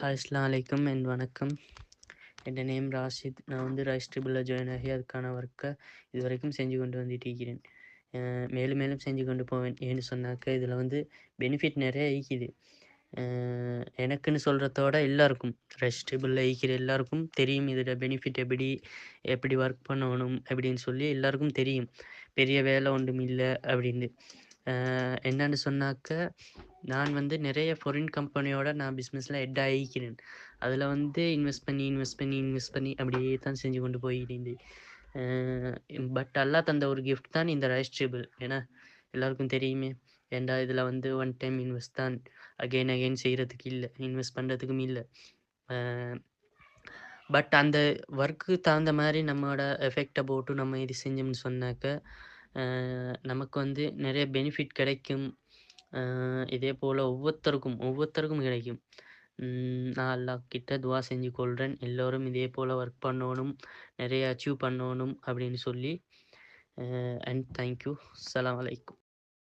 Hi அஸ்ஸலாமு அலைக்கும் and வணக்கம். என் நேம் ராஷித். நான் வந்து ரைஸ் ட்ரிபிளில் ஜாயின் ஆகி அதுக்கான ஒர்க்கை இது வரைக்கும் செஞ்சு கொண்டு வந்துட்டு இருக்கிறேன். மேலும் மேலும் செஞ்சு கொண்டு போவேன். ஏன்னு சொன்னாக்க இதில் வந்து பெனிஃபிட் நிறைய ஈக்குது. எனக்குன்னு சொல்கிறதோட எல்லாருக்கும் ரைஸ் ட்ரிபிளில் ஈக்கிற எல்லாருக்கும் தெரியும் இதில் பெனிஃபிட் எப்படி எப்படி ஒர்க் பண்ணணும் அப்படின்னு சொல்லி எல்லாருக்கும் தெரியும். பெரிய வேலை ஒன்றும் இல்லை அப்படின்னு. என்னன்னு சொன்னாக்க நான் வந்து நிறைய ஃபாரின் கம்பெனியோட நான் பிஸ்னஸில் ஹெட் ஆகிக்கிறேன். அதில் வந்து இன்வெஸ்ட் பண்ணி அப்படியே தான் செஞ்சு கொண்டு போயிருந்தேன். பட் அல்லாஹ் தந்த ஒரு கிஃப்ட் தான் இந்த ரைஸ் டேபிள். ஏன்னா எல்லாருக்கும் தெரியுமே, ஏன்டா இதில் வந்து ஒன் டைம் இன்வெஸ்ட் தான், அகெயின் செய்கிறதுக்கு இல்லை, இன்வெஸ்ட் பண்ணுறதுக்கும் இல்லை. பட் அந்த ஒர்க்கு தகுந்த மாதிரி நம்மளோட எஃபெக்டை போட்டு நம்ம இது செஞ்சோம்னு சொன்னாக்க நமக்கு வந்து நிறைய பெனிஃபிட் கிடைக்கும். இதே போல் ஒவ்வொருத்தருக்கும் கிடைக்கும். நான் அல்லாஹ் கிட்ட துவா செஞ்சு கொள்கிறேன், எல்லோரும் இதே போல் ஒர்க் பண்ணணும், நிறைய அச்சீவ் பண்ணணும் அப்படின்னு சொல்லி. And thank you. அஸ்ஸலாமு அலைக்கும்.